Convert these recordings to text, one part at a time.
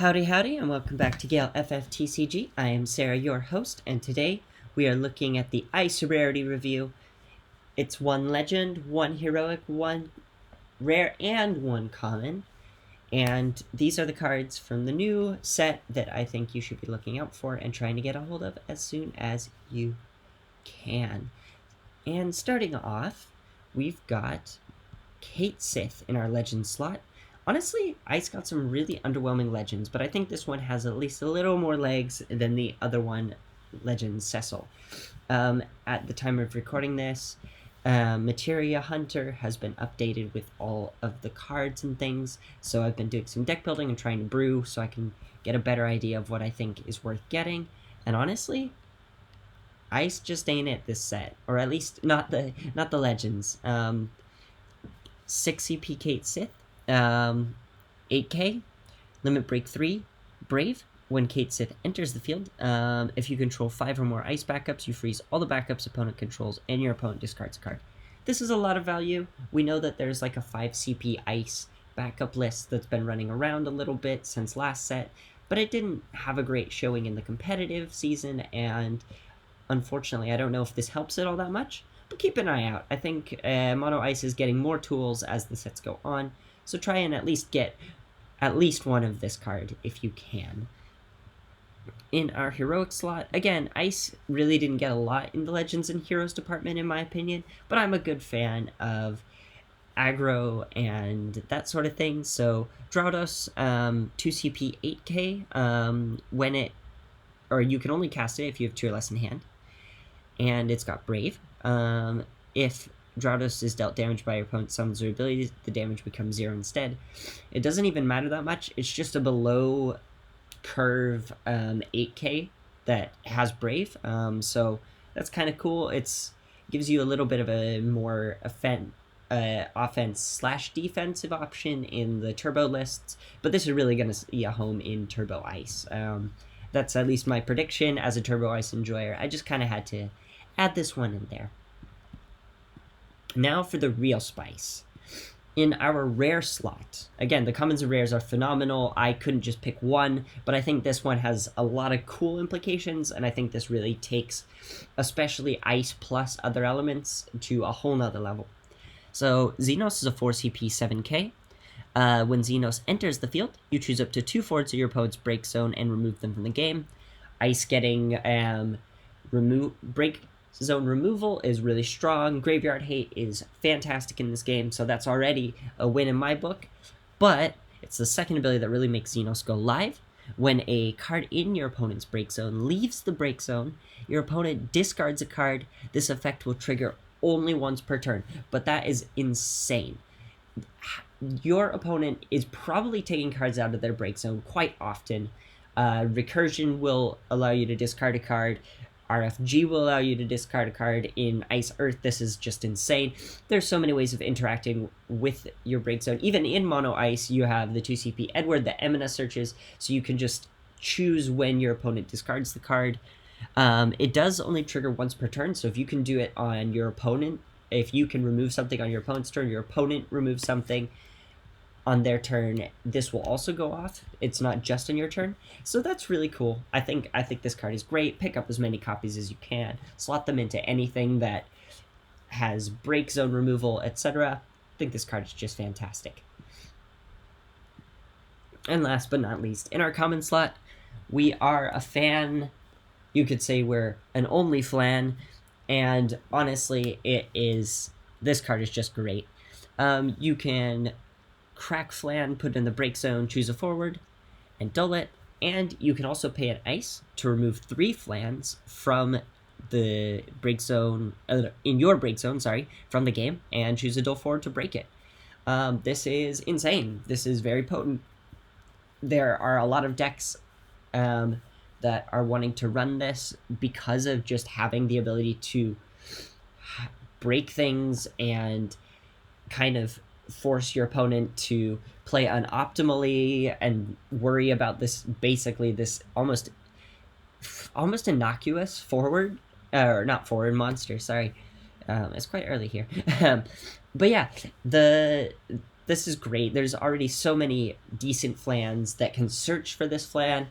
Howdy, howdy, and welcome back to Gale FFTCG. I am Serah, your host, and today we are looking at the Ice Rarity review. It's one legend, one heroic, one rare, and one common. And these are the cards from the new set that I think you should be looking out for and trying to get a hold of as soon as you can. And starting off, we've got Kate Sith in our legend slot. Honestly, Ice got some really underwhelming legends, but I think this one has at least a little more legs than the other one, Legend Cecil. At the time of recording this, Materia Hunter has been updated with all of the cards and things, so I've been doing some deck building and trying to brew so I can get a better idea of what I think is worth getting, and honestly, Ice just ain't it this set, or at least not the legends. 6 CP Kate Sith, 8k, limit break 3, Brave. When Kate Sith enters the field, if you control 5 or more ice backups, you freeze all the backups opponent controls and your opponent discards a card. This is a lot of value. We know that there's like a 5 CP ice backup list that's been running around a little bit since last set, but it didn't have a great showing in the competitive season, and unfortunately I don't know if this helps it all that much. But keep an eye out. I think Mono Ice is getting more tools as the sets go on, so try and at least get at least one of this card if you can. In our Heroic slot, again, Ice really didn't get a lot in the Legends and Heroes department in my opinion, but I'm a good fan of aggro and that sort of thing, so Drus, 2 CP 8k, when it, or you can only cast it if you have 2 or less in hand, and it's got Brave. If Drus is dealt damage by your opponent's summons or abilities, the damage becomes 0 instead. It doesn't even matter that much, it's just a below curve 8k that has Brave, so that's kind of cool. It's gives you a little bit of a more offense slash defensive option in the turbo lists, but this is really going to see a home in Turbo Ice. That's at least my prediction as a Turbo Ice enjoyer. I just kind of had to add this one in there. Now for the real spice. In our rare slot, again, the commons and rares are phenomenal. I couldn't just pick one, but I think this one has a lot of cool implications, and I think this really takes especially Ice plus other elements to a whole nother level. So Zenos is a 4 CP 7k. When Zenos enters the field, you choose up to 2 forwards of your opponent's break zone and remove them from the game. Ice getting break zone removal is really strong. Graveyard hate is fantastic in this game, so that's already a win in my book. But it's the second ability that really makes Zenos go live. When a card in your opponent's break zone leaves the break zone, your opponent discards a card. This effect will trigger only once per turn, but that is insane. Your opponent is probably taking cards out of their break zone quite often. Recursion will allow you to discard a card. RFG will allow you to discard a card. In Ice Earth, this is just insane. There's so many ways of interacting with your break zone. Even in Mono Ice, you have the 2 CP Edward that Emina searches, so you can just choose when your opponent discards the card. It does only trigger once per turn, so if you can do it on your opponent, if you can remove something on your opponent's turn, your opponent removes something on their turn, this will also go off. It's not just on your turn, so that's really cool. I think this card is great. Pick up as many copies as you can. Slot them into anything that has break zone removal, etc. I think this card is just fantastic. And last but not least, in our common slot, we are a fan. You could say we're an only flan, and honestly, this card is just great. You can crack flan, put it in the break zone, choose a forward, and dull it, and you can also pay an ice to remove 3 flans from the break zone, in your break zone, from the game, and choose a dull forward to break it. This is insane. This is very potent. There are a lot of decks that are wanting to run this because of just having the ability to break things and kind of force your opponent to play unoptimally and worry about this, basically this almost innocuous forward, or not forward monster, sorry. It's quite early here. But yeah, the this is great. There's already so many decent flans that can search for this flan.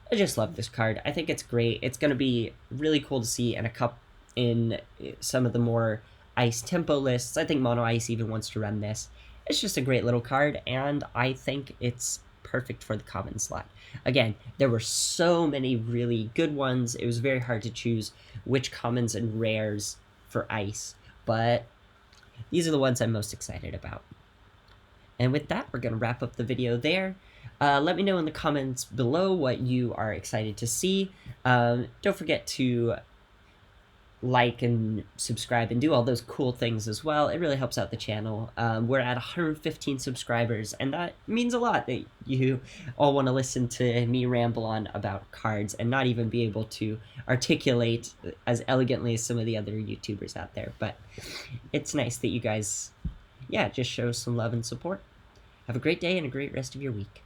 I just love this card. I think it's great. It's going to be really cool to see in a cup in some of the more ice tempo lists. I think Mono Ice even wants to run this. It's just a great little card, and I think it's perfect for the common slot. Again, there were so many really good ones. It was very hard to choose which commons and rares for ice, but these are the ones I'm most excited about. And with that, we're going to wrap up the video there. Let me know in the comments below what you are excited to see. Don't forget to like and subscribe and do all those cool things as well. It really helps out the channel. We're at 115 subscribers, and that means a lot that you all want to listen to me ramble on about cards and not even be able to articulate as elegantly as some of the other YouTubers out there. But it's nice that you guys, yeah, just show some love and support. Have a great day and a great rest of your week.